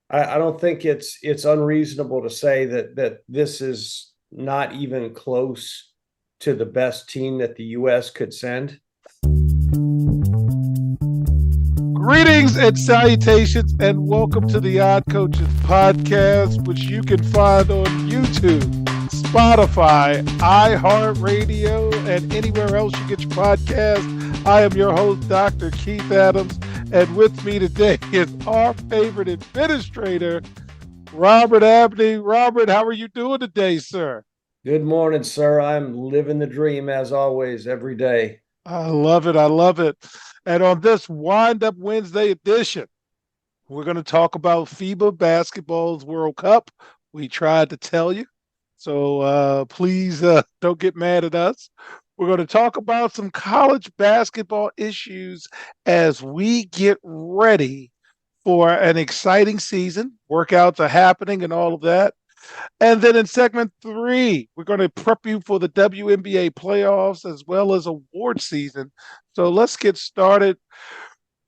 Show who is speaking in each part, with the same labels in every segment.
Speaker 1: I don't think it's unreasonable to say that this is not even close to the best team that the U.S. could send.
Speaker 2: Greetings and salutations, and welcome to the Odd Coaches podcast, which you can find on YouTube, Spotify, iHeartRadio, and anywhere else you get your podcast. I am your host, Dr. Keith Adams, and with me today is our favorite administrator, Robert Abney. Robert, how are you doing today, sir?
Speaker 1: Good morning, sir. I'm living the dream as always every day.
Speaker 2: I love it. I love it. And on this Wind Up Wednesday edition, we're going to talk about FIBA Basketball's World Cup. We tried to tell you. So please don't get mad at us. We're going to talk about some college basketball issues as we get ready for an exciting season. Workouts are happening and all of that. And then in segment three, we're going to prep you for the WNBA playoffs as well as award season. So let's get started.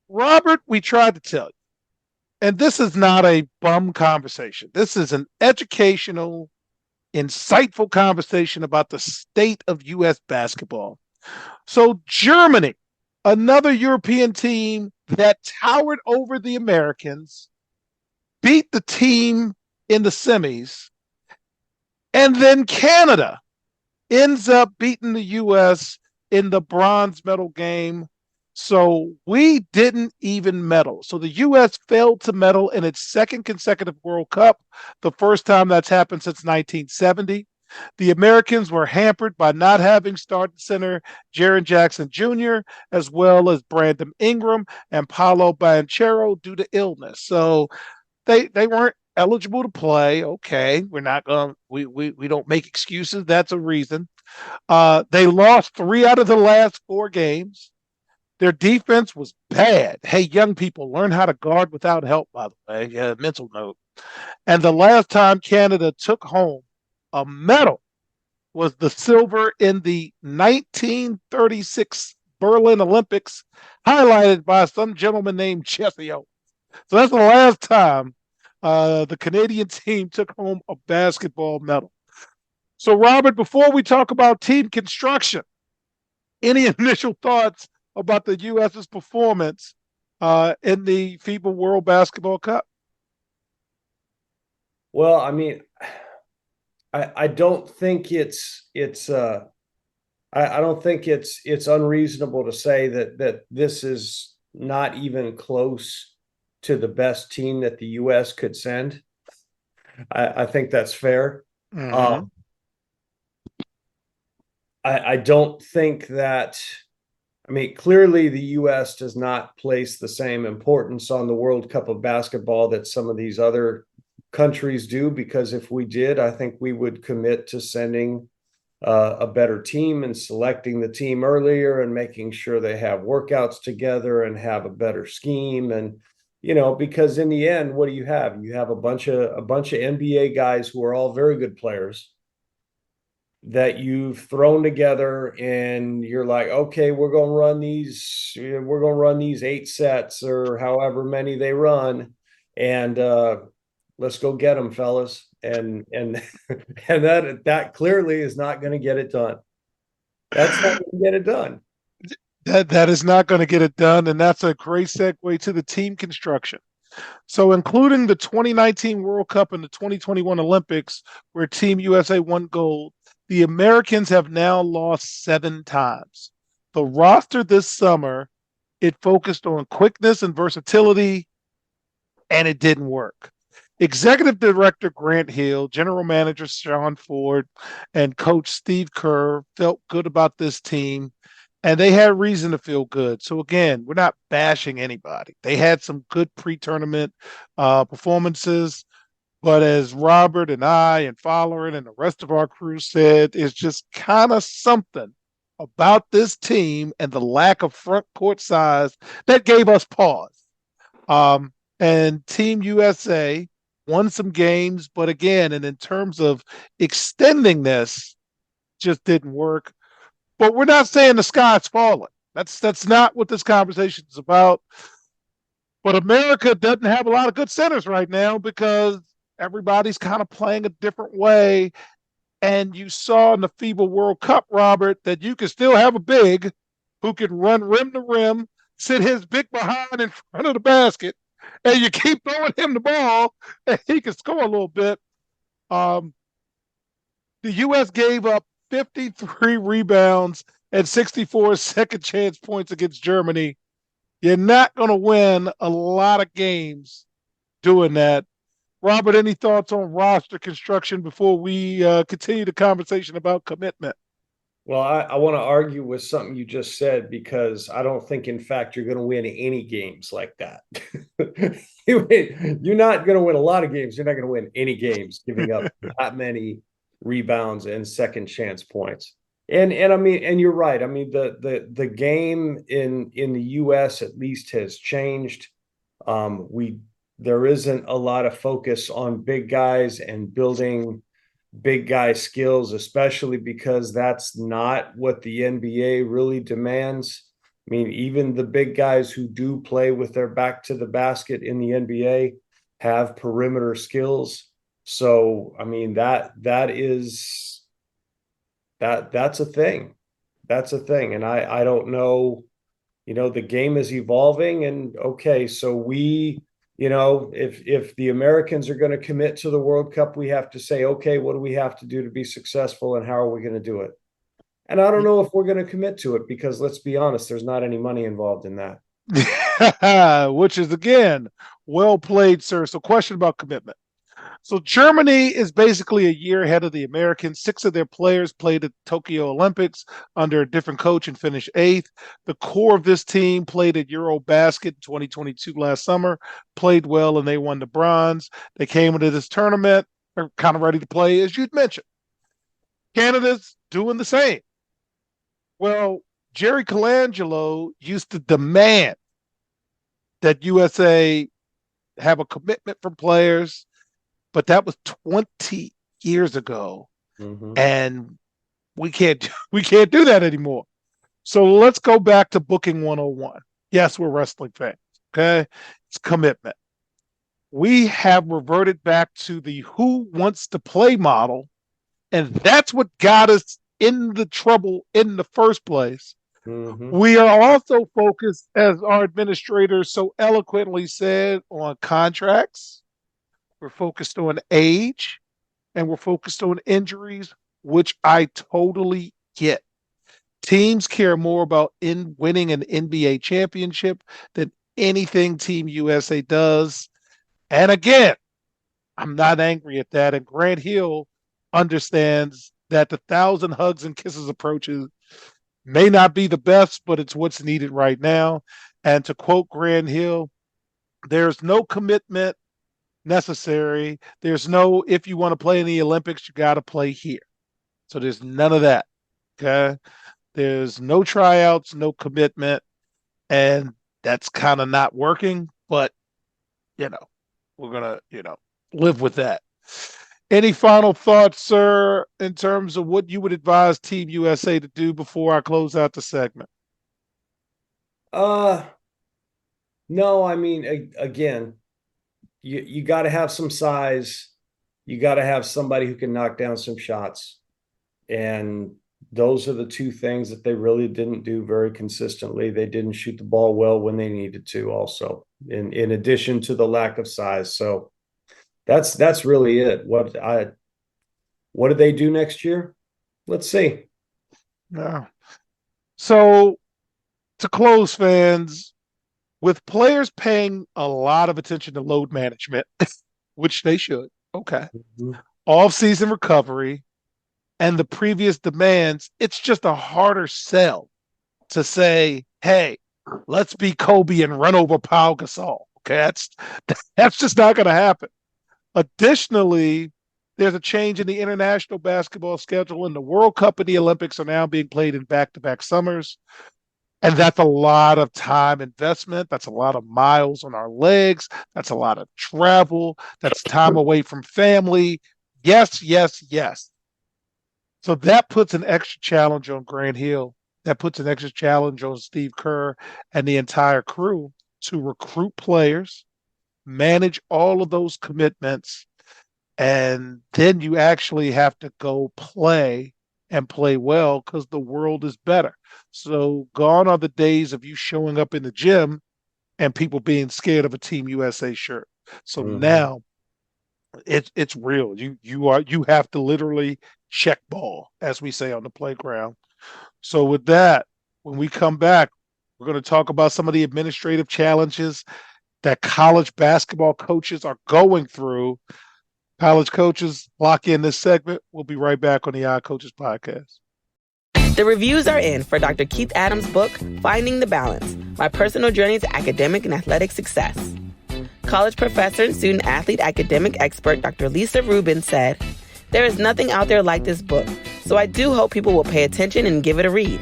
Speaker 2: Robert, we tried to tell you, and this is not a bum conversation. This is an educational, insightful conversation about the state of U.S. basketball. So, Germany, another European team that towered over the Americans, beat the team in the semis, and then Canada ends up beating the U.S. in the bronze medal game. So we didn't even medal. So the U.S. failed to medal in its second consecutive World Cup, the first time that's happened since 1970. The Americans were hampered by not having starting center Jaren Jackson Jr., as well as Brandon Ingram and Paolo Banchero due to illness. So they weren't eligible to play. Okay, we're not going. We don't make excuses. That's a reason. They lost 3 out of the last 4 games. Their defense was bad. Hey, young people, learn how to guard without help, by the way. Yeah, mental note. And the last time Canada took home a medal was the silver in the 1936 Berlin Olympics, highlighted by some gentleman named Jesse Owens. So that's the last time the Canadian team took home a basketball medal. So, Robert, before we talk about team construction, any initial thoughts about the U.S.'s performance in the FIBA World Basketball Cup?
Speaker 1: Well, I mean, I don't think I don't think it's unreasonable to say that this is not even close to the best team that the U.S. could send. I think that's fair.
Speaker 2: Mm-hmm.
Speaker 1: Um, I don't think that. I mean, clearly the U.S. does not place the same importance on the World Cup of basketball that some of these other countries do, because if we did, I think we would commit to sending a better team and selecting the team earlier and making sure they have workouts together and have a better scheme. And because in the end, what do you have? You have a bunch of NBA guys who are all very good players that you've thrown together, and you're like, okay, we're going to run these 8 sets or however many they run, and let's go get them, fellas. And and that clearly is not going to get it done. That's not going to get it done.
Speaker 2: That is not going to get it done, and that's a great segue to the team construction. So, including the 2019 World Cup and the 2021 Olympics, where Team USA won gold, the Americans have now lost 7 times. The roster this summer, it focused on quickness and versatility, and it didn't work. Executive Director Grant Hill, General Manager Sean Ford, and Coach Steve Kerr felt good about this team, and they had reason to feel good. So again, we're not bashing anybody. They had some good pre-tournament performances, but as Robert and I and Following and the rest of our crew said, it's just kind of something about this team and the lack of front court size that gave us pause. And Team USA won some games, but again, and in terms of extending this, just didn't work. But we're not saying the sky's falling. That's not what this conversation is about. But America doesn't have a lot of good centers right now because everybody's kind of playing a different way. And you saw in the FIBA World Cup, Robert, that you can still have a big who can run rim to rim, sit his big behind in front of the basket, and you keep throwing him the ball, and he can score a little bit. Um, the U.S. gave up 53 rebounds and 64 second chance points against Germany. You're not going to win a lot of games doing that. Robert, any thoughts on roster construction before we continue the conversation about commitment?
Speaker 1: Well, I want to argue with something you just said because I don't think, in fact, you're going to win any games like that. You're not going to win a lot of games. You're not going to win any games giving up that many rebounds and second chance points. And I mean, and you're right. I mean, the game in the US at least has changed. We There isn't a lot of focus on big guys and building big guy skills, especially because that's not what the NBA really demands. I mean, even the big guys who do play with their back to the basket in the NBA have perimeter skills. So, I mean, that's a thing. That's a thing. And I don't know, the game is evolving, and okay, so if the Americans are going to commit to the World Cup, we have to say, okay, what do we have to do to be successful, and how are we going to do it? And I don't know if we're going to commit to it because, let's be honest, there's not any money involved in that.
Speaker 2: Which is, again, well played, sir. So, question about commitment. So Germany is basically a year ahead of the Americans. 6 of their players played at Tokyo Olympics under a different coach and finished 8th. The core of this team played at Eurobasket 2022 last summer, played well, and they won the bronze. They came into this tournament, they're kind of ready to play, as you'd mentioned. Canada's doing the same. Well, Jerry Colangelo used to demand that USA have a commitment from players, but that was 20 years ago, and we can't do that anymore. So let's go back to booking 101. Yes, we're wrestling fans. Okay, it's commitment. We have reverted back to the who wants to play model, and that's what got us in the trouble in the first place. We are also focused, as our administrator so eloquently said, on contracts. We're focused on age, and we're focused on injuries, which I totally get. Teams care more about winning an NBA championship than anything Team USA does. And again, I'm not angry at that. And Grant Hill understands that the 1,000 hugs and kisses approaches may not be the best, but it's what's needed right now. And to quote Grant Hill, there's no commitment necessary. There's no, if you want to play in the Olympics, you got to play here. So there's none of that. Okay. There's no tryouts, no commitment. And that's kind of not working, but we're going to, live with that. Any final thoughts, sir, in terms of what you would advise Team USA to do before I close out the segment?
Speaker 1: No, I mean, again, you got to have some size. You got to have somebody who can knock down some shots. And those are the 2 things that they really didn't do very consistently. They didn't shoot the ball well when they needed to, also, in addition to the lack of size. So that's really it. What do they do next year? Let's see.
Speaker 2: Yeah. So to close, fans, with players paying a lot of attention to load management, which they should, okay, off-season recovery, and the previous demands, it's just a harder sell to say, hey, let's be Kobe and run over Pau Gasol. Okay, that's just not going to happen. Additionally, there's a change in the international basketball schedule, and the World Cup and the Olympics are now being played in back-to-back summers. And that's a lot of time investment. That's a lot of miles on our legs. That's a lot of travel. That's time away from family. Yes, yes, yes. So that puts an extra challenge on Grant Hill. That puts an extra challenge on Steve Kerr and the entire crew. to recruit players, manage all of those commitments, and then you actually have to go play and play well because the world is better. So gone are the days of you showing up in the gym and people being scared of a Team USA shirt. So
Speaker 1: Mhm.
Speaker 2: now it's real. You have to literally check ball, as we say on the playground. So with that, when we come back, we're going to talk about some of the administrative challenges that college basketball coaches are going through. College coaches, lock in this segment. We'll be right back on the Odd Coaches podcast.
Speaker 3: The reviews are in for Dr. Keith Adams' book, Finding the Balance, My Personal Journey to Academic and Athletic Success. College professor and student athlete academic expert Dr. Lisa Rubin said, "There is nothing out there like this book, so I do hope people will pay attention and give it a read."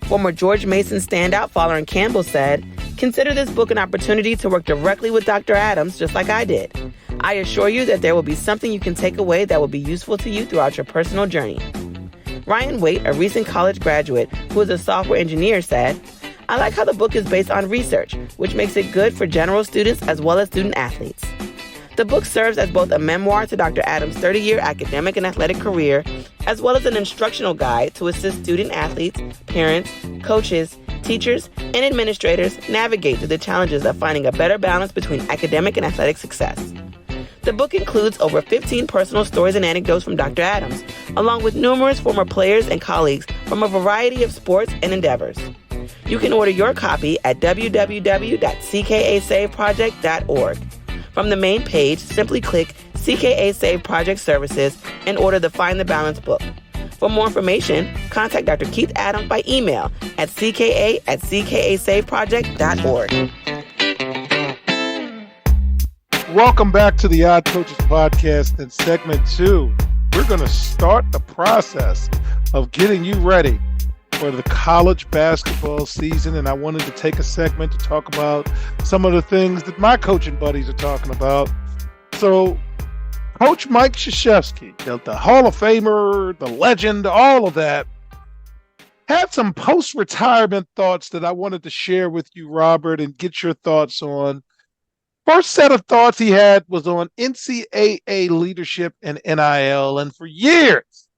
Speaker 3: Former George Mason standout Folarin Campbell said, "Consider this book an opportunity to work directly with Dr. Adams, just like I did. I assure you that there will be something you can take away that will be useful to you throughout your personal journey." Ryan Waite, a recent college graduate who is a software engineer, said, "I like how the book is based on research, which makes it good for general students as well as student athletes." The book serves as both a memoir to Dr. Adams' 30-year academic and athletic career, as well as an instructional guide to assist student athletes, parents, coaches, teachers, and administrators navigate through the challenges of finding a better balance between academic and athletic success. The book includes over 15 personal stories and anecdotes from Dr. Adams, along with numerous former players and colleagues from a variety of sports and endeavors. You can order your copy at www.ckasaveproject.org. From the main page, simply click CKA Save Project Services and order the Find the Balance book. For more information, contact Dr. Keith Adams by email at cka@ckasaveproject.org.
Speaker 2: Welcome back to the Odd Coaches podcast. In segment 2, we're going to start the process of getting you ready for the college basketball season. And I wanted to take a segment to talk about some of the things that my coaching buddies are talking about. So Coach Mike Krzyzewski, the Hall of Famer, the legend, all of that, had some post-retirement thoughts that I wanted to share with you, Robert, and get your thoughts on. First set of thoughts he had was on NCAA leadership and NIL. And for years,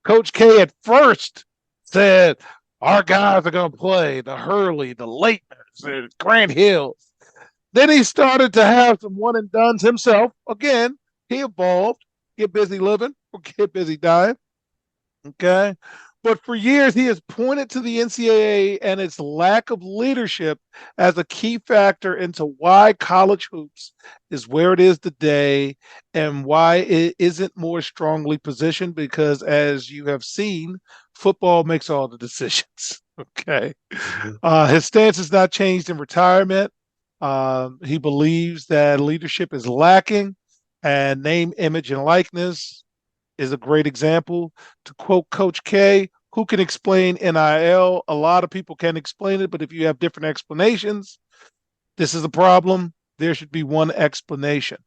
Speaker 2: Coach K at first said, our guys are going to play the Hurley, the Leitners, the Grant Hills. Then he started to have some one and dones himself. Again, he evolved, get busy living or get busy dying. Okay. But for years, he has pointed to the NCAA and its lack of leadership as a key factor into why college hoops is where it is today and why it isn't more strongly positioned, because as you have seen, football makes all the decisions. Okay. His stance has not changed in retirement. He believes that leadership is lacking, and name, image, and likeness is a great example. To quote Coach K, who can explain NIL? A lot of people can explain it, but if you have different explanations, this is a problem. There should be one explanation.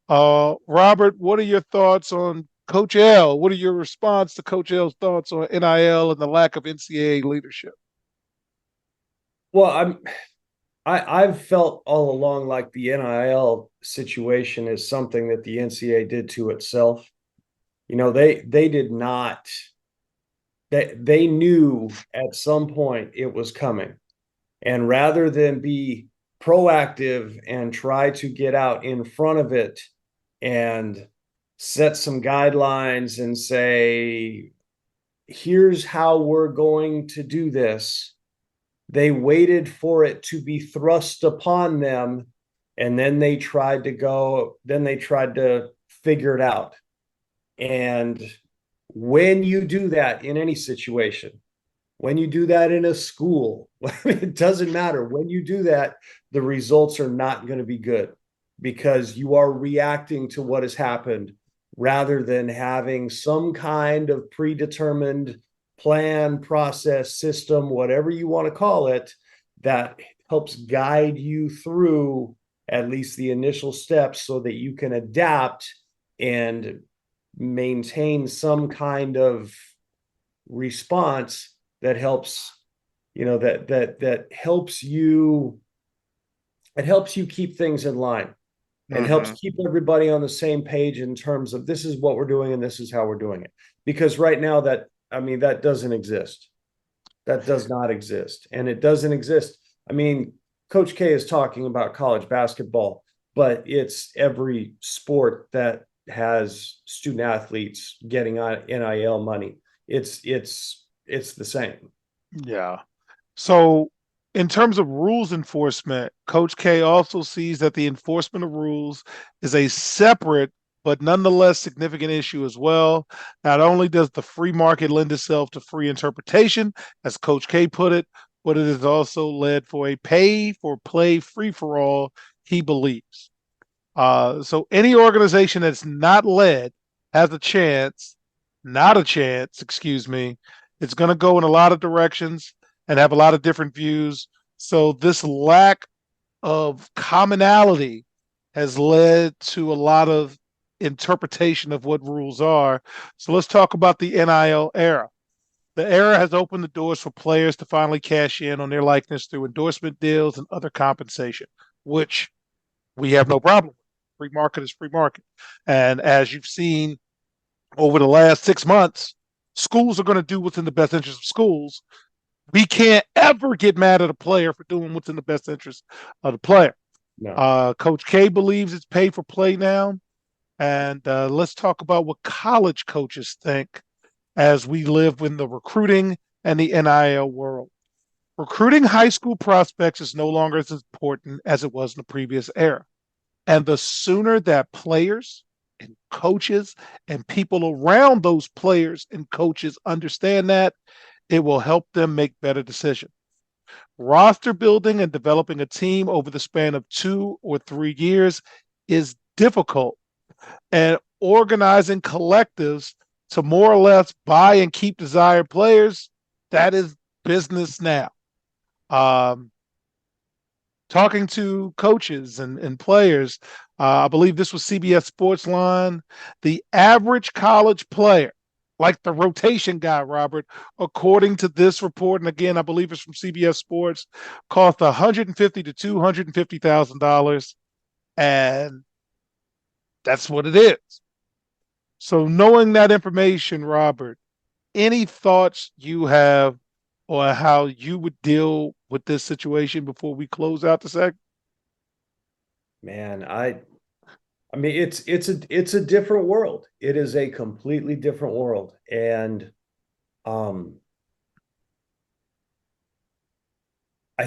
Speaker 2: Robert, what are your thoughts on Coach L? What are your response to Coach L's thoughts on NIL and the lack of NCAA leadership?
Speaker 1: Well, I've felt all along like the NIL situation is something that the NCAA did to itself. You know, they did not, they knew at some point it was coming. And rather than be proactive and try to get out in front of it and set some guidelines and say, here's how we're going to do this, they waited for it to be thrust upon them, and then they tried to figure it out. And when you do that in any situation, when you do that in a school, it doesn't matter. When you do that, the results are not going to be good, because you are reacting to what has happened rather than having some kind of predetermined plan, process, system, whatever you want to call it, that helps guide you through at least the initial steps so that you can adapt and maintain some kind of response that helps, that helps you it helps you keep things in line and helps keep everybody on the same page in terms of this is what we're doing and this is how we're doing it. Because right now that doesn't exist. That does not exist. And it doesn't exist. I mean, Coach K is talking about college basketball, but it's every sport that has student athletes getting on NIL money. It's the same.
Speaker 2: Yeah. So, in terms of rules enforcement, Coach K also sees that the enforcement of rules is a separate but nonetheless significant issue as well. Not only does the free market lend itself to free interpretation, as Coach K put it, but it has also led for a pay for play free for all, he believes. So, any organization that's not led has a chance, not a chance, excuse me. It's going to go in a lot of directions and have a lot of different views. So this lack of commonality has led to a lot of interpretation of what rules are. So let's talk about the NIL era. The era has opened the doors for players to finally cash in on their likeness through endorsement deals and other compensation, which we have no problem with. Free market is free market. And as you've seen over the last 6 months, schools are going to do what's in the best interest of schools. We can't ever get mad at a player for doing what's in the best interest of the player.
Speaker 1: No.
Speaker 2: Coach K believes it's pay for play now. And let's talk about what college coaches think as we live in the recruiting and the NIL world. Recruiting high school prospects is no longer as important as it was in the previous era. And the sooner that players and coaches and people around those players and coaches understand that, it will help them make better decisions. Roster building and developing a team over the span of 2 or 3 years is difficult, and organizing collectives to more or less buy and keep desired players, that is business now. Talking to coaches and players, I believe this was CBS Sportsline, the average college player, like the rotation guy, Robert, according to this report, and again, I believe it's from CBS Sports, cost $150,000 to $250,000, and that's what it is. So, knowing that information, Robert, any thoughts you have on how you would deal with this situation before we close out the segment?
Speaker 1: Man, I mean, it's a different world. It is a completely different world. And I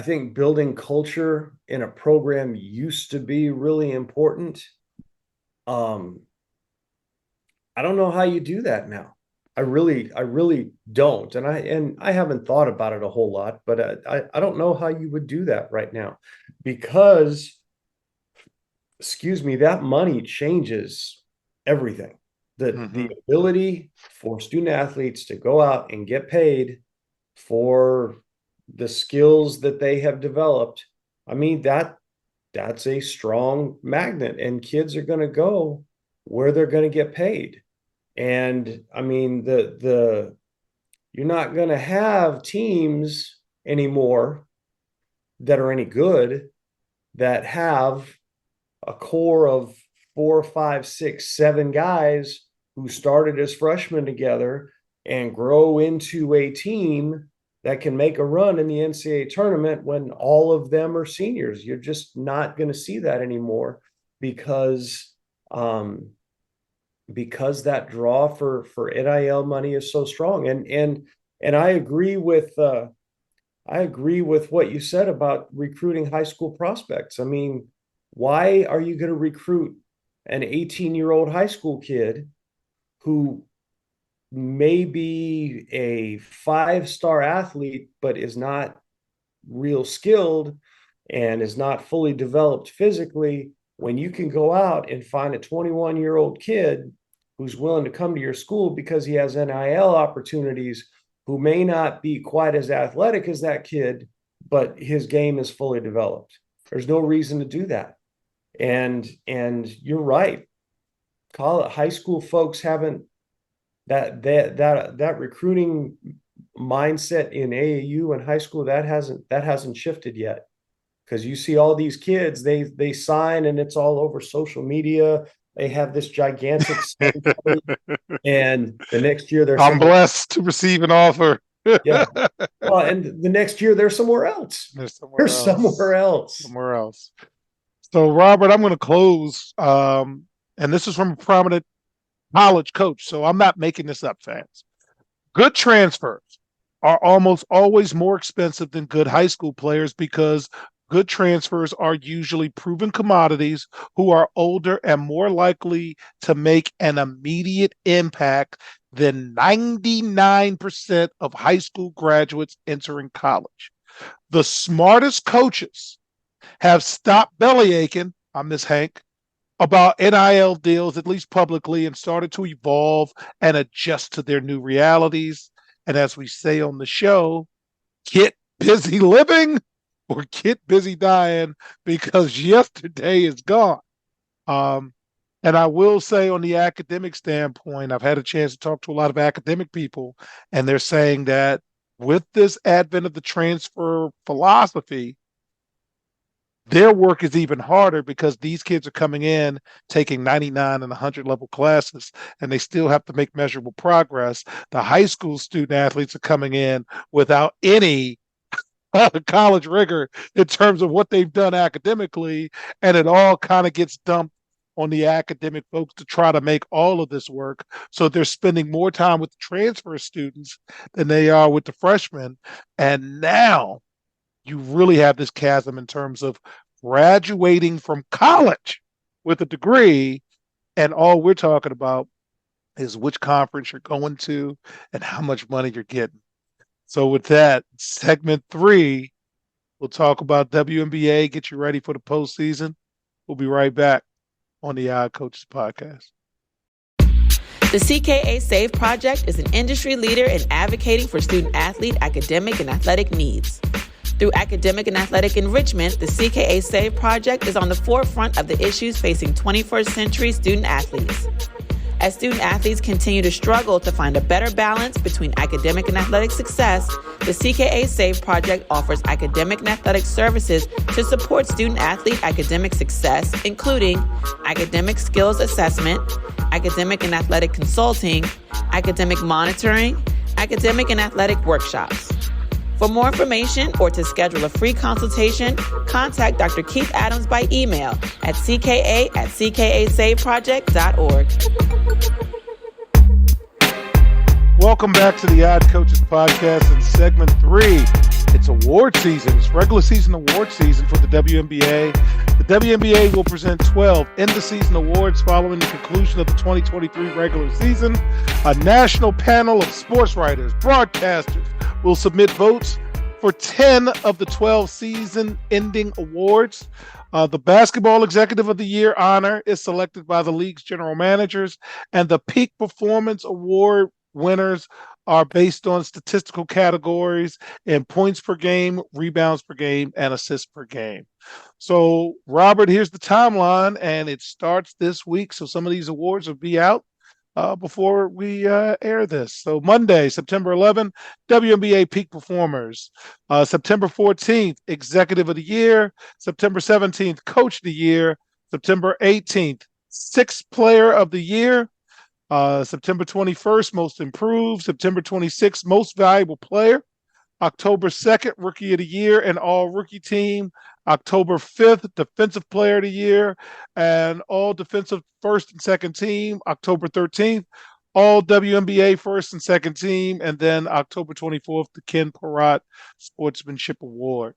Speaker 1: think building culture in a program used to be really important. I don't know how you do that now. I really don't. And I haven't thought about it a whole lot, but I don't know how you would do that right now because excuse me, that money changes everything. The ability for student athletes to go out and get paid for the skills that they have developed. I mean, that's a strong magnet, and kids are going to go where they're going to get paid. And I mean, you're not going to have teams anymore that are any good that have a core of 4, 5, 6, 7 guys who started as freshmen together and grow into a team that can make a run in the NCAA tournament when all of them are seniors. You're just not going to see that anymore because that draw for NIL money is so strong. And I agree with what you said about recruiting high school prospects. I mean, why are you going to recruit an 18-year-old high school kid who may be a 5-star athlete, but is not real skilled and is not fully developed physically, when you can go out and find a 21-year-old kid who's willing to come to your school because he has NIL opportunities, who may not be quite as athletic as that kid, but his game is fully developed. There's no reason to do that. And you're right. High school folks haven't that recruiting mindset in AAU and high school that hasn't shifted yet. Because you see all these kids, they sign and it's all over social media. They have this gigantic ceremony, and the next year they're
Speaker 2: I'm
Speaker 1: somewhere,
Speaker 2: blessed to receive an offer.
Speaker 1: yeah. Well, and the next year they're somewhere else.
Speaker 2: There's somewhere
Speaker 1: They're
Speaker 2: else.
Speaker 1: somewhere else.
Speaker 2: Somewhere else. So, Robert, I'm going to close. And this is from a prominent college coach. So I'm not making this up, fans. Good transfers are almost always more expensive than good high school players because good transfers are usually proven commodities who are older and more likely to make an immediate impact than 99% of high school graduates entering college. The smartest coaches have stopped bellyaching, I miss Hank, about NIL deals, at least publicly, and started to evolve and adjust to their new realities. And as we say on the show, get busy living or get busy dying, because yesterday is gone. And I will say, on the academic standpoint, I've had a chance to talk to a lot of academic people, and they're saying that with this advent of the transfer philosophy, their work is even harder because these kids are coming in taking 99 and 100 level classes, and they still have to make measurable progress. The high school student athletes are coming in without any college rigor in terms of what they've done academically, and it all kind of gets dumped on the academic folks to try to make all of this work. So they're spending more time with the transfer students than they are with the freshmen. And now you really have this chasm in terms of graduating from college with a degree, and all we're talking about is which conference you're going to and how much money you're getting. So with that, segment 3, we'll talk about WNBA, get you ready for the postseason. We'll be right back on the Odd Coaches Podcast.
Speaker 3: The CKA SAVE Project is an industry leader in advocating for student-athlete, academic, and athletic needs. Through academic and athletic enrichment, the CKA SAVE Project is on the forefront of the issues facing 21st century student-athletes. As student-athletes continue to struggle to find a better balance between academic and athletic success, the CKA SAVE Project offers academic and athletic services to support student-athlete academic success, including academic skills assessment, academic and athletic consulting, academic monitoring, academic and athletic workshops. For more information or to schedule a free consultation, contact Dr. Keith Adams by email at cka@ckasaveproject.org.
Speaker 2: Welcome back to the Odd Coaches Podcast in segment 3. It's award season. It's regular season award season for the WNBA. The WNBA will present 12 end-of-season awards following the conclusion of the 2023 regular season. A national panel of sports writers, broadcasters, will submit votes for 10 of the 12 season-ending awards. The Basketball Executive of the Year honor is selected by the league's general managers, and the Peak Performance Award winners are based on statistical categories in points per game, rebounds per game, and assists per game. So, Robert, here's the timeline, and it starts this week. So some of these awards will be out before we air this. So Monday, September 11th, WNBA Peak Performers. September 14th, Executive of the Year. September 17th, Coach of the Year. September 18th, Sixth Player of the Year. September 21st, Most Improved. September 26th, Most Valuable Player. October 2nd, Rookie of the Year and All Rookie Team. October 5th, Defensive Player of the Year and All Defensive First and Second Team. October 13th, All WNBA First and Second Team. And then October 24th, the Ken Peratt Sportsmanship Award.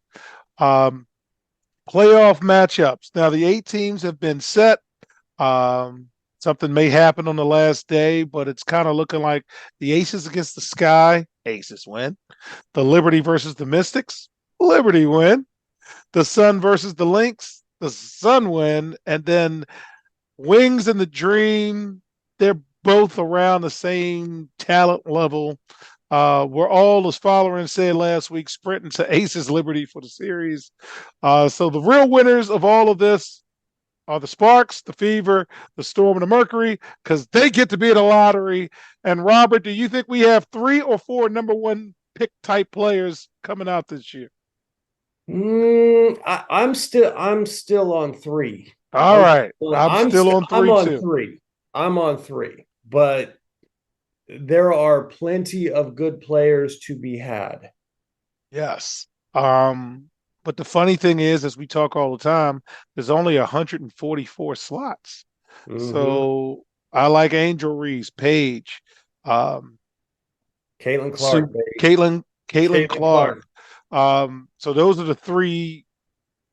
Speaker 2: Playoff matchups. Now, the 8 teams have been set. Something may happen on the last day, but it's kind of looking like the Aces against the Sky. Aces win. The Liberty versus the Mystics. Liberty win. The Sun versus the Lynx. The Sun win. And then Wings and the Dream, they're both around the same talent level. We're all, as Follower said last week, sprinting to Aces Liberty for the series. So the real winners of all of this are the Sparks, the Fever, the Storm, and the Mercury, because they get to be in the lottery. And Robert, do you think we have 3 or 4 number 1 pick type players coming out this year?
Speaker 1: I'm still on three.
Speaker 2: All right. I'm still on
Speaker 1: I'm
Speaker 2: three
Speaker 1: on
Speaker 2: too.
Speaker 1: three. I'm on three, but there are plenty of good players to be had.
Speaker 2: Yes. But the funny thing is, as we talk all the time, there's only 144 slots.
Speaker 1: Mhm.
Speaker 2: So I like Angel Reese, Paige, um,
Speaker 1: Caitlin Clark,
Speaker 2: Sue,
Speaker 1: baby.
Speaker 2: Caitlin
Speaker 1: Caitlin
Speaker 2: Clark.
Speaker 1: Clark.
Speaker 2: So those are the three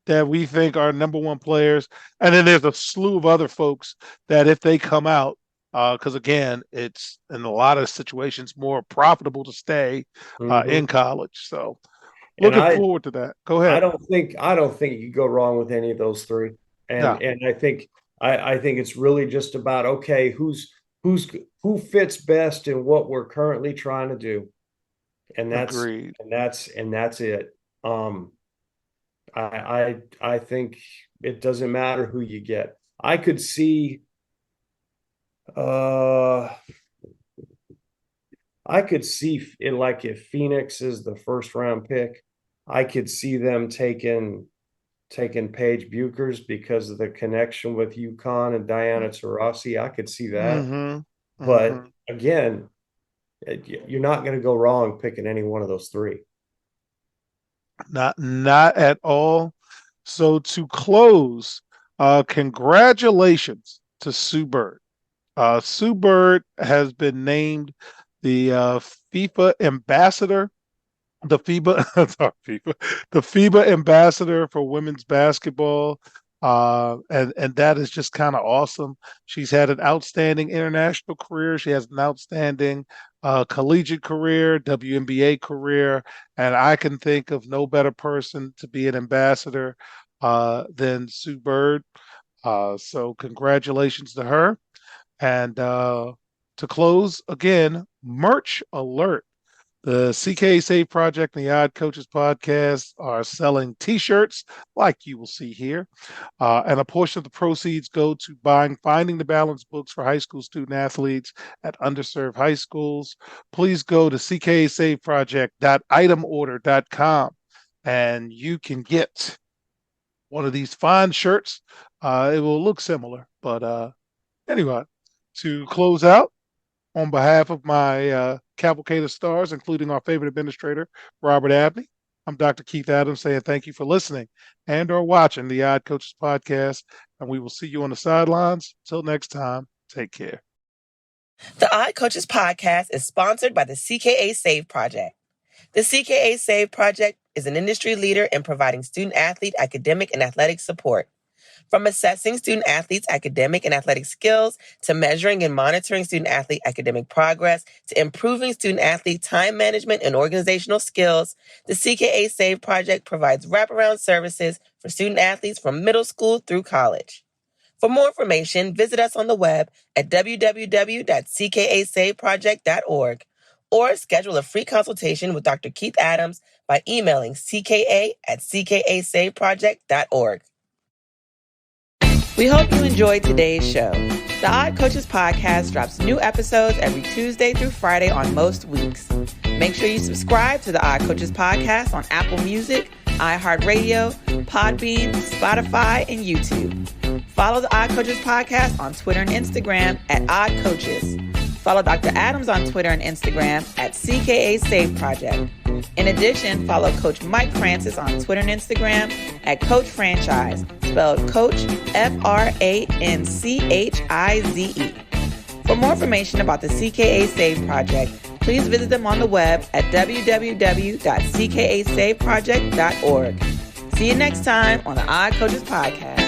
Speaker 2: that we think are number one players. And then there's a slew of other folks that if they come out, because again, it's in a lot of situations more profitable to stay
Speaker 1: Mhm.
Speaker 2: in college. So
Speaker 1: And
Speaker 2: looking forward to that. Go
Speaker 1: I
Speaker 2: ahead.
Speaker 1: don't think you go wrong with any of those three.
Speaker 2: No,
Speaker 1: And I think it's really just about, okay, who's who fits best in what we're currently trying to do. And
Speaker 2: agreed.
Speaker 1: that's it. Um, I think it doesn't matter who you get. I could see uh I could see it, like if Phoenix is the first round pick, I could see them taking Paige Buchers because of the connection with UConn and Diana Taurasi. I could see that.
Speaker 2: Mm-hmm.
Speaker 1: But
Speaker 2: Mm-hmm.
Speaker 1: again, you're not going to go wrong picking any one of those three.
Speaker 2: Not at all. So to close, congratulations to Sue Bird. Sue Bird has been named the FIFA ambassador, the FIBA, sorry, FIFA, the FIBA ambassador for women's basketball. And that is just kind of awesome. She's had an outstanding international career. She has an outstanding collegiate career, WNBA career, and I can think of no better person to be an ambassador than Sue Bird. So congratulations to her. And to close again, merch alert. The CK Save Project and the Odd Coaches podcast are selling T-shirts like you will see here. And a portion of the proceeds go to buying Finding the Balance books for high school student athletes at underserved high schools. Please go to cksaveproject.itemorder.com and you can get one of these fine shirts. It will look similar, but anyway, to close out, on behalf of my cavalcade of stars, including our favorite administrator, Robert Abney, I'm Dr. Keith Adams saying thank you for listening and or watching the Odd Coaches podcast, and we will see you on the sidelines. Till next time, take care.
Speaker 3: The Odd Coaches podcast is sponsored by the CKA Save Project. The CKA Save Project is an industry leader in providing student-athlete academic and athletic support. From assessing student-athletes' academic and athletic skills, to measuring and monitoring student-athlete academic progress, to improving student-athlete time management and organizational skills, the CKA Save Project provides wraparound services for student-athletes from middle school through college. For more information, visit us on the web at www.ckasaveproject.org or schedule a free consultation with Dr. Keith Adams by emailing cka@ckasaveproject.org. We hope you enjoyed today's show. The Odd Coaches podcast drops new episodes every Tuesday through Friday on most weeks. Make sure you subscribe to the Odd Coaches podcast on Apple Music, iHeartRadio, Podbean, Spotify, and YouTube. Follow the Odd Coaches podcast on Twitter and Instagram at Odd Coaches. Follow Dr. Adams on Twitter and Instagram at CKA Save Project. In addition, follow Coach Mike Francis on Twitter and Instagram at Coach Franchise, spelled Coach FRANCHIZE. For more information about the CKA Save Project, please visit them on the web at www.ckasaveproject.org. See you next time on the Odd Coaches Podcast.